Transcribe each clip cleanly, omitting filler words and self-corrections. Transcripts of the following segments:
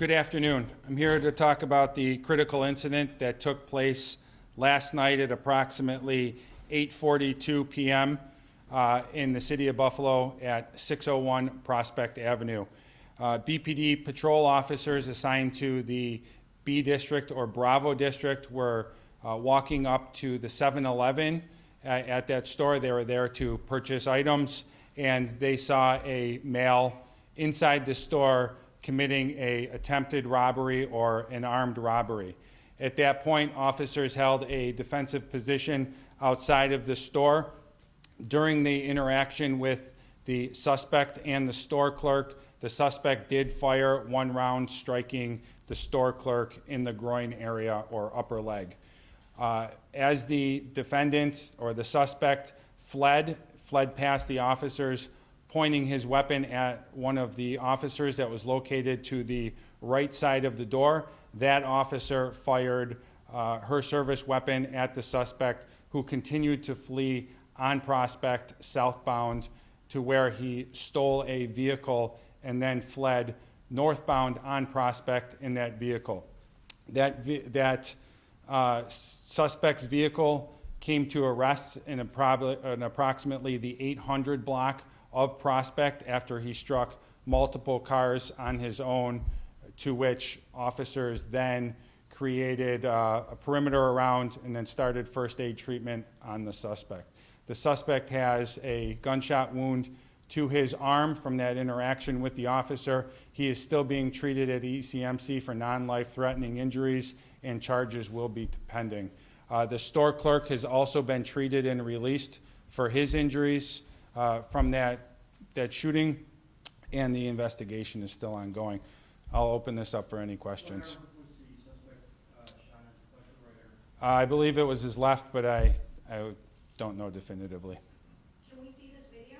Good afternoon. I'm here to talk about the critical incident that took place last night at approximately 8:42 p.m. In the city of Buffalo at 601 Prospect Avenue. BPD patrol officers assigned to the B District or Bravo District were walking up to the 7-Eleven at that store. They were there to purchase items, and they saw a male inside the store committing an attempted robbery or an armed robbery. At that point, officers held a defensive position outside of the store. During the interaction with the suspect and the store clerk, the suspect did fire one round, striking the store clerk in the groin area or upper leg. As the defendant or the suspect fled past the officers, pointing his weapon at one of the officers that was located to the right side of the door. That officer fired her service weapon at the suspect, who continued to flee on Prospect southbound to where he stole a vehicle and then fled northbound on Prospect in that vehicle. That suspect's vehicle came to a rest in approximately the 800 block of Prospect after he struck multiple cars on his own, to which officers then created a perimeter around and then started first aid treatment on the suspect. The suspect has a gunshot wound to his arm from that interaction with the officer. He is still being treated at ECMC for non-life-threatening injuries, and charges will be pending. The store clerk has also been treated and released for his injuries from that shooting, and the investigation is still ongoing. I'll open this up for any questions. Was the suspect shot at the collector I believe it was his left, but I don't know definitively. Can we see this video?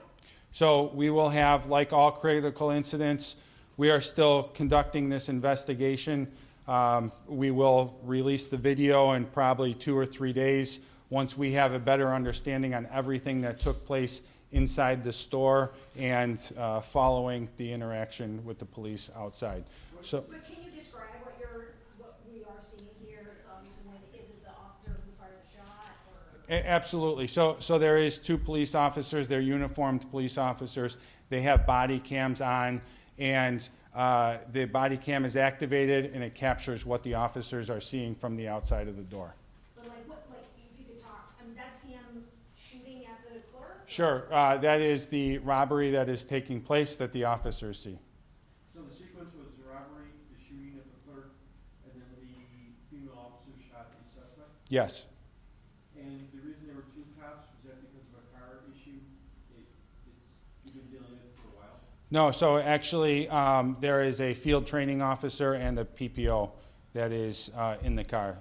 So we will have, like all critical incidents, we are still conducting this investigation. We will release the video in probably 2 or 3 days once we have a better understanding on everything that took place inside the store and following the interaction with the police outside. So, But can you describe what we are seeing here? It's obviously, is it the officer who fired the shot? Or? Absolutely. So there is 2 police officers. They're uniformed police officers. They have body cams on, and the body cam is activated, and it captures what the officers are seeing from the outside of the door. But if you could talk, I mean, that's him shooting at the clerk? Sure. That is the robbery that is taking place that the officers see. So the sequence was the robbery, the shooting at the clerk, and then the female officer shot the suspect? Yes. And the reason there were 2 cops, was that because of a car issue? You've been dealing with it for a while? No, so actually there is a field training officer and a PPO that is in the car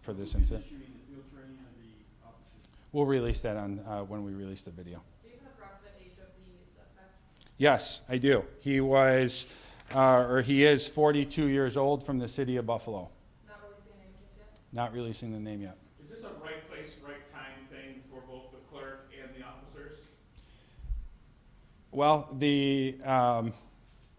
for this incident. The shooting, the field training, or the officer? We'll release that on when we release the video. Do you have an approximate age of the suspect? Yes, I do. He was, or he is 42 years old, from the city of Buffalo. Not releasing an age just yet? Not releasing the name yet. Is this a right place, right time thing for both the clerk and the officers? Well,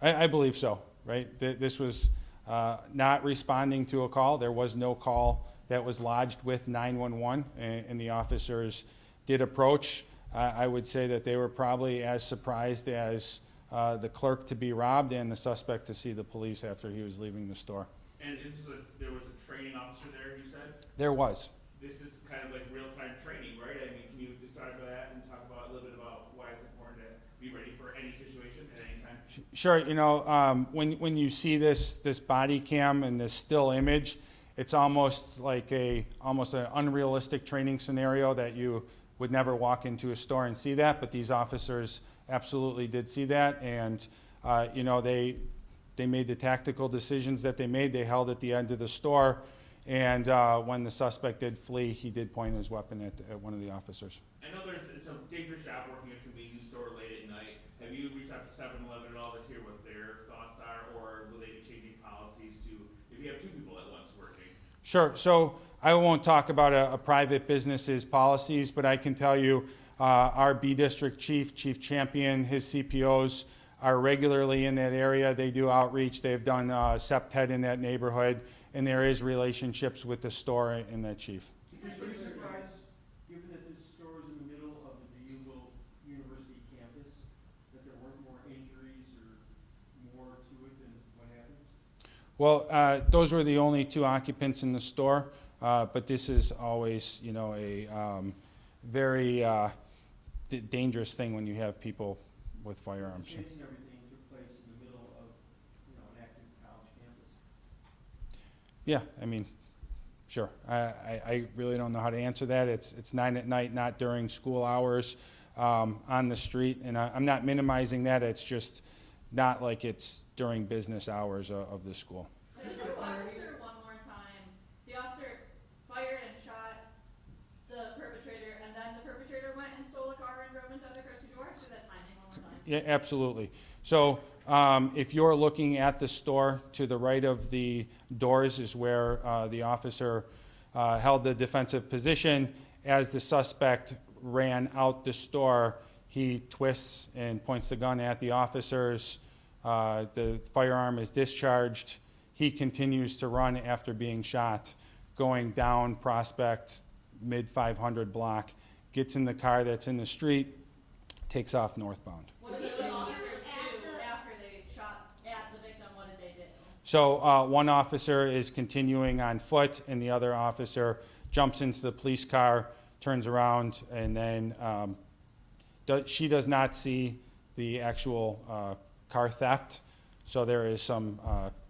I believe so, right? This was not responding to a call. There was no call that was lodged with 911, and the officers did approach. I would say that they were probably as surprised as the clerk to be robbed and the suspect to see the police after he was leaving the store. And there was a training officer there, you said? There was. This is kind of like real-time training, right? I mean, can you describe that and talk about a little bit about why it's important to be ready for any situation at any time? Sure. You know, when you see this body cam and this still image, it's almost like an unrealistic training scenario that you would never walk into a store and see that. But these officers absolutely did see that, and you know, they made the tactical decisions that they made. They held at the end of the store, and when the suspect did flee, he did point his weapon at one of the officers. I know it's a dangerous job working at a convenience store late at night. Have you reached out to 7-Eleven at all to hear what their thoughts are, or will they be changing policies to, if you have 2 people at once working? Sure. So I won't talk about a private business's policies, but I can tell you our B District Chief Champion, his CPOs are regularly in that area. They do outreach. They've done SEPTED in that neighborhood, and there is relationships with the store and the chief. Are you surprised, given that this store is in the middle of the Unionville University campus, that there weren't more injuries or more to it than what happened? Well, those were the only two occupants in the store, but this is always, you know, a very dangerous thing when you have people with firearms. The chase and everything took place in the middle of, you know, an active college campus. Yeah, I mean, sure. I really don't know how to answer that. It's 9 at night, not during school hours, on the street, and I'm not minimizing that. It's just not like it's during business hours of the school. Just to walk us through one more time, the officer fired and shot the perpetrator, and then the perpetrator went and stole a car and drove into other cars. Could you walk us through that timing one more time? Yeah, absolutely. So if you're looking at the store, to the right of the doors is where the officer held the defensive position. As the suspect ran out the store, he twists and points the gun at the officers. The firearm is discharged. He continues to run after being shot, going down Prospect, mid-500 block, gets in the car that's in the street, takes off northbound. What did the officers do after they shot at the victim? What did they do? So one officer is continuing on foot, and the other officer jumps into the police car, turns around, and then she does not see the actual car theft. So there is some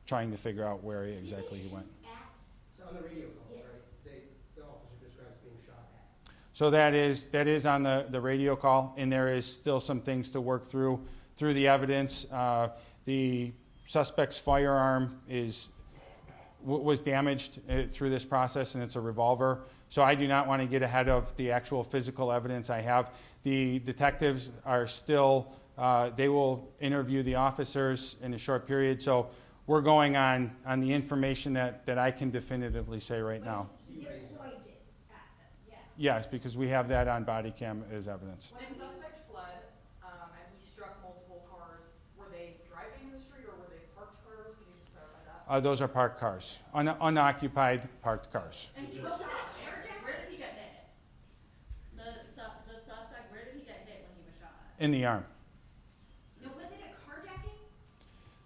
trying to figure out where exactly he went. So on the radio call, right, the officer describes being shot at. So that is on the radio call, and there is still some things to work through the evidence. The suspect's firearm was damaged through this process, and it's a revolver. So I do not want to get ahead of the actual physical evidence I have. The detectives are still, they will interview the officers in a short period. So we're going on the information that I can definitively say right now. He did point it at them, yeah. Yes, because we have that on body cam as evidence. When the suspect fled, and he struck multiple cars, were they driving in the street or were they parked cars? Can you just clarify that? Those are parked cars, unoccupied parked cars. And What was that, carjacking? where did he get hit? The suspect, where did he get hit when he was shot? In the arm. No, was it a carjacking?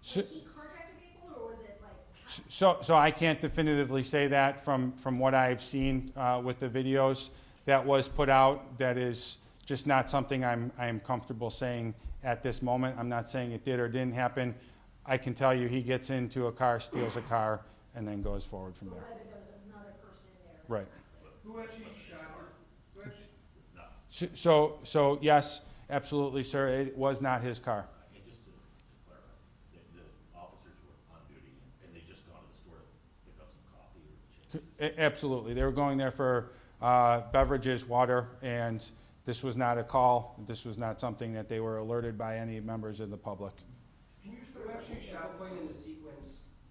So- Like he carjacked a vehicle, or was it like? So I can't definitively say that from what I've seen with the videos that was put out. That is just not something I'm comfortable saying at this moment. I'm not saying it did or didn't happen. I can tell you he gets into a car, steals a car, and then goes forward from Or there. whether there was another person in there. that's Right. not clear. Who actually shot it? So yes, absolutely, sir. It was not his car. And just to clarify, the officers were on duty and they just gone to the store to pick up some coffee or chips? Absolutely. They were going there for beverages, water, and this was not a call. This was not something that they were alerted by any members of the public. Can you just go Who back actually to shot? shot What point in the sequence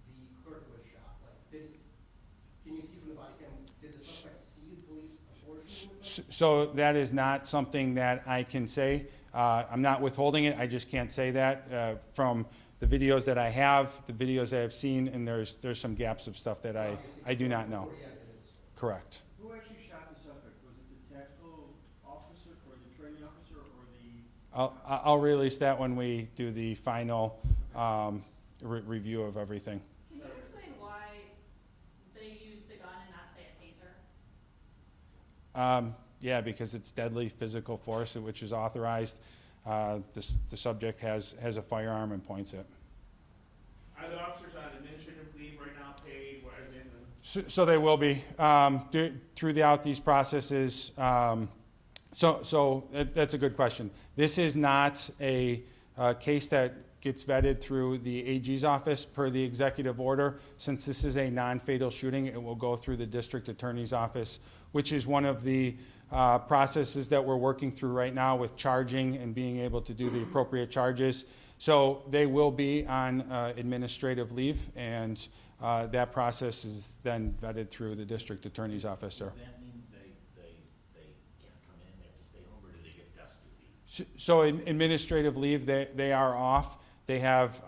the clerk was shot? Like, can you see from the body cam, did the suspect see the police before shooting the clerk? So that is not something that I can say. I'm not withholding it. I just can't say that from the videos that I have, the videos I have seen, and there's some gaps of stuff that I do not know. Before he exited the store. Correct. Who actually shot the suspect? Was it the tactical officer or the training officer or the? I'll release that when we do the final review of everything. Can you explain why they used the gun and not say a taser? Yeah, because it's deadly physical force, which is authorized. The subject has a firearm and points it. Are the officers on administrative leave right now, paid, what are they? So they will be throughout these processes. So that's a good question. This is not a case that gets vetted through the AG's office per the executive order. Since this is a non-fatal shooting, it will go through the district attorney's office, which is one of the processes that we're working through right now with charging and being able to do the appropriate charges. So they will be on administrative leave, and that process is then vetted through the district attorney's office, sir. Does that mean they can't come in, they have to stay home, or do they get desk duty? So in administrative leave, they are off. They have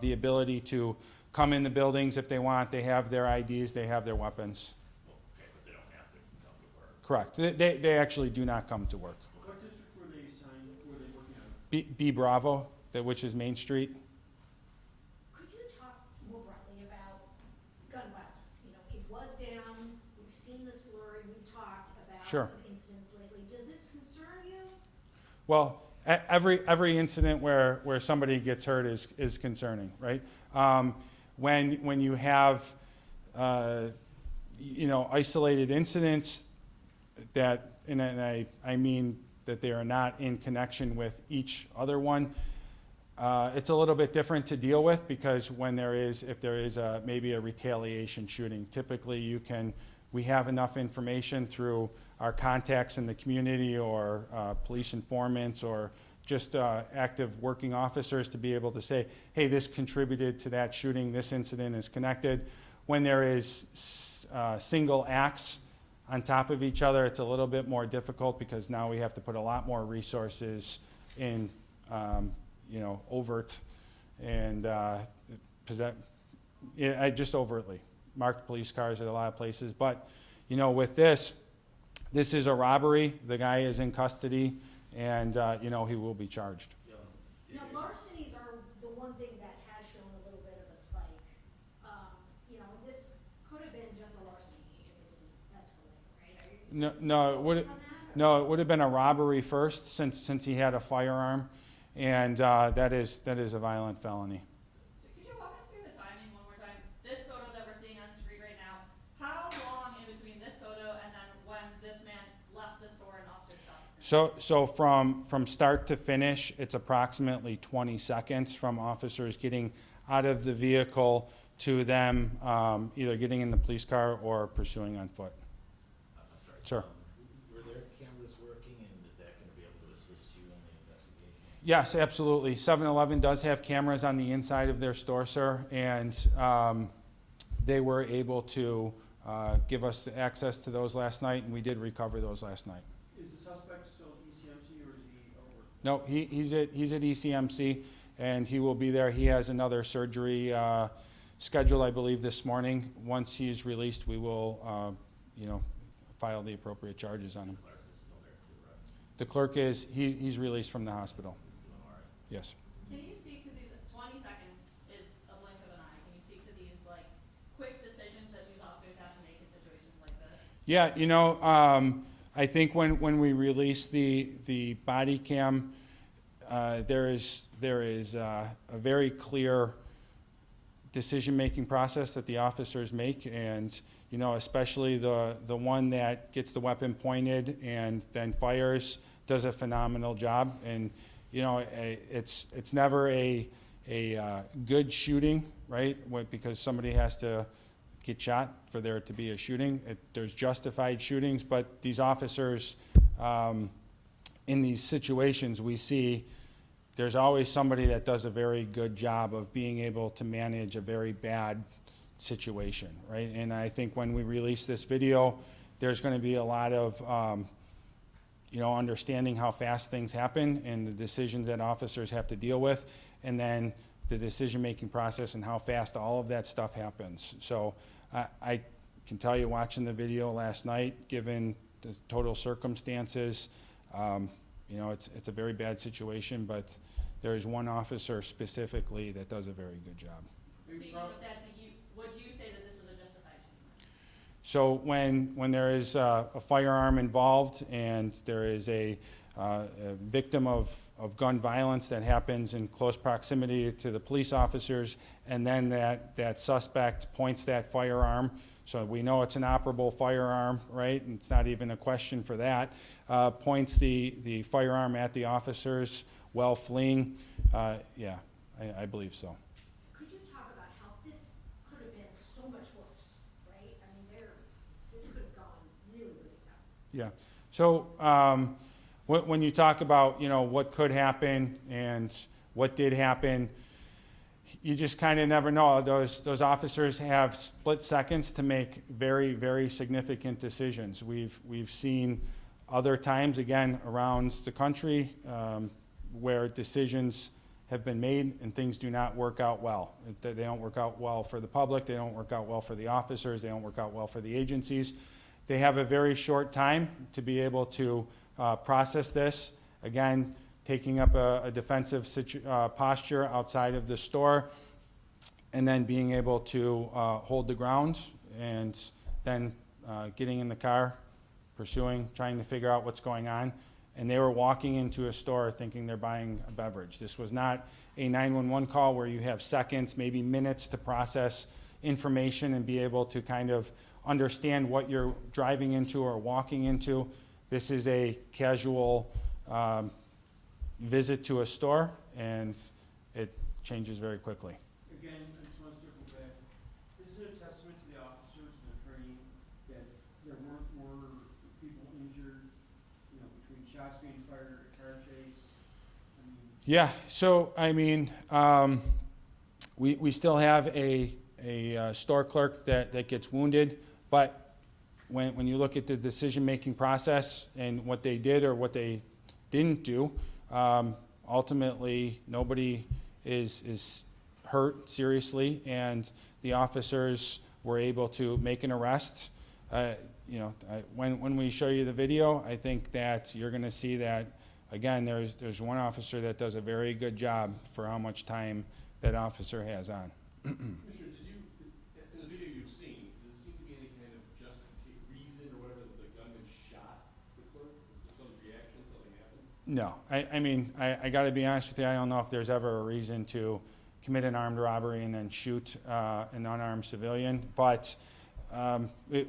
the ability to come in the buildings if they want. They have their IDs, they have their weapons. Okay, but they don't have to come to work. Correct. They actually do not come to work. What district were they assigned, were they working on? B Bravo, which is Main Street. Could you talk more broadly about gun violence? You know, it was down, we've seen this flurry, we've talked about Sure. some incidents lately. Does this concern you? Well, every incident where somebody gets hurt is concerning, right? When you have isolated incidents that, and I mean that they are not in connection with each other one, it's a little bit different to deal with, because if there is maybe a retaliation shooting, typically we have enough information through our contacts in the community or police informants or just active working officers to be able to say, hey, this contributed to that shooting, this incident is connected. When there is single acts on top of each other, it's a little bit more difficult, because now we have to put a lot more resources in overt and just overtly marked police cars at a lot of places. But with this is a robbery. The guy is in custody, and he will be charged. Now, larcenies are the one thing that has shown a little bit of a spike. This could have been just a larceny if it didn't escalate, right? No, it would On that, or- no, it would have been a robbery first, since he had a firearm, and that is a violent felony. So could you walk us through the timing one more time? This photo that we're seeing on the screen right now, how long in between this photo and then when this man left the store and officer stopped him? So from start to finish, it's approximately 20 seconds from officers getting out of the vehicle to them either getting in the police car or pursuing on foot. I'm sorry. Sure. Were there cameras working, and is that gonna be able to assist you in the investigation? Yes, absolutely. 7-Eleven does have cameras on the inside of their store, sir, and they were able to give us access to those last night, and we did recover those last night. Is the suspect still ECMC or is he over? No, he's at ECMC, and he will be there. He has another surgery scheduled, I believe, this morning. Once he's released, we will, file the appropriate charges on him. Clark is still there too, right? The clerk he's released from the hospital. He's doing all right. Yes. Can you speak to these, 20 seconds is a blink of an eye, can you speak to these, quick decisions that these officers have to make in situations like this? Yeah, I think when we release the body cam, there is a very clear decision-making process that the officers make, and especially the one that gets the weapon pointed and then fires does a phenomenal job. And it's never a good shooting, right? Because somebody has to get shot for there to be a shooting. There's justified shootings, but these officers, in these situations, we see there's always somebody that does a very good job of being able to manage a very bad situation, right? And I think when we release this video, there's going to be a lot of understanding how fast things happen and the decisions that officers have to deal with, and then the decision-making process and how fast all of that stuff happens. So I can tell you, watching the video last night, given the total circumstances, it's a very bad situation, but there is one officer specifically that does a very good job. Speaking of that, would you say that this was a justified shooting? So when there is a firearm involved and there is a victim of gun violence that happens in close proximity to the police officers, and then that suspect points that firearm, so we know it's an operable firearm, right? And it's not even a question for that. Points the firearm at the officers while fleeing. Yeah, I believe so. Could you talk about how this could have been so much worse, right? I mean, this could have gone really, really south. Yeah. So when you talk about what could happen and what did happen, you just kind of never know. Those officers have split seconds to make very, very significant decisions. We've seen other times, again, around the country where decisions have been made, and things do not work out well. They don't work out well for the public, they don't work out well for the officers, they don't work out well for the agencies. They have a very short time to be able to process this. Again, taking up a defensive posture outside of the store, and then being able to hold the ground, and then getting in the car, pursuing, trying to figure out what's going on. And they were walking into a store thinking they're buying a beverage. This was not a 911 call where you have seconds, maybe minutes to process information and be able to kind of understand what you're driving into or walking into. This is a casual visit to a store, and it changes very quickly. Again, I just want to circle back. This is a testament to the officers and the training that there weren't more people injured, you know, between shots being fired, a car chase. I mean, Yeah, so I mean, we still have a store clerk that gets wounded, but when you look at the decision-making process and what they did or what they didn't do, ultimately nobody is hurt seriously, and the officers were able to make an arrest. You know, when we show you the video, I think that you're going to see that, again, there's one officer that does a very good job for how much time that officer has on. Commissioner, in the video you've seen, does it seem to be any kind of reason or whatever that the gunman shot the clerk? Some reaction, something happened? No, I mean, I got to be honest with you, I don't know if there's ever a reason to commit an armed robbery and then shoot an unarmed civilian, but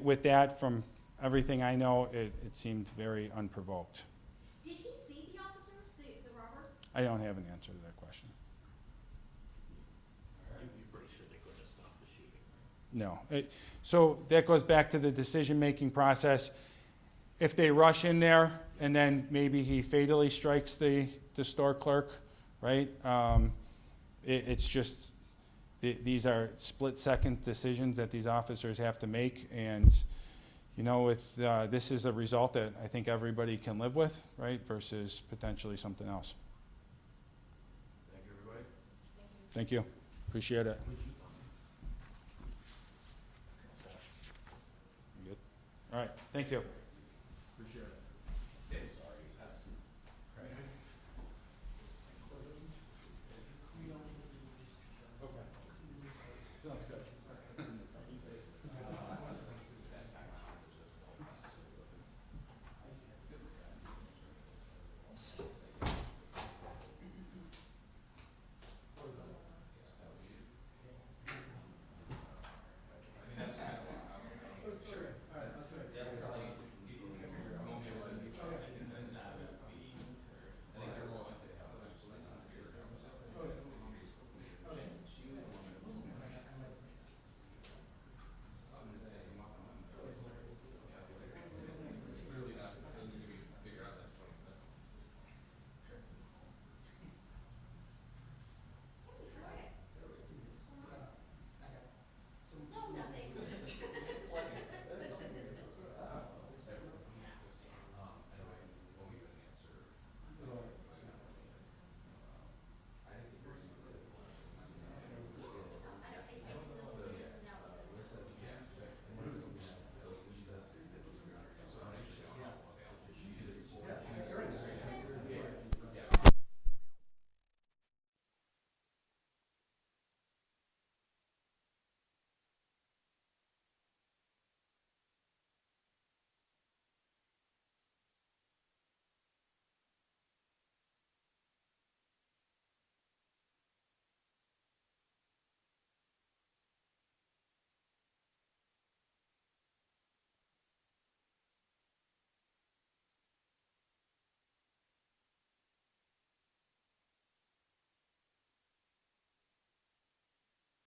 with that, from everything I know, it seemed very unprovoked. Did he see the officers, the robber? I don't have an answer to that question. You're pretty sure they couldn't have stopped the shooting, right? No. So that goes back to the decision-making process. If they rush in there and then maybe he fatally strikes the store clerk, right? It's just, these are split-second decisions that these officers have to make, and you know, this is a result that I think everybody can live with, right, versus potentially something else. Thank you, everybody. Thank you. Appreciate it. Good. All right. Thank you.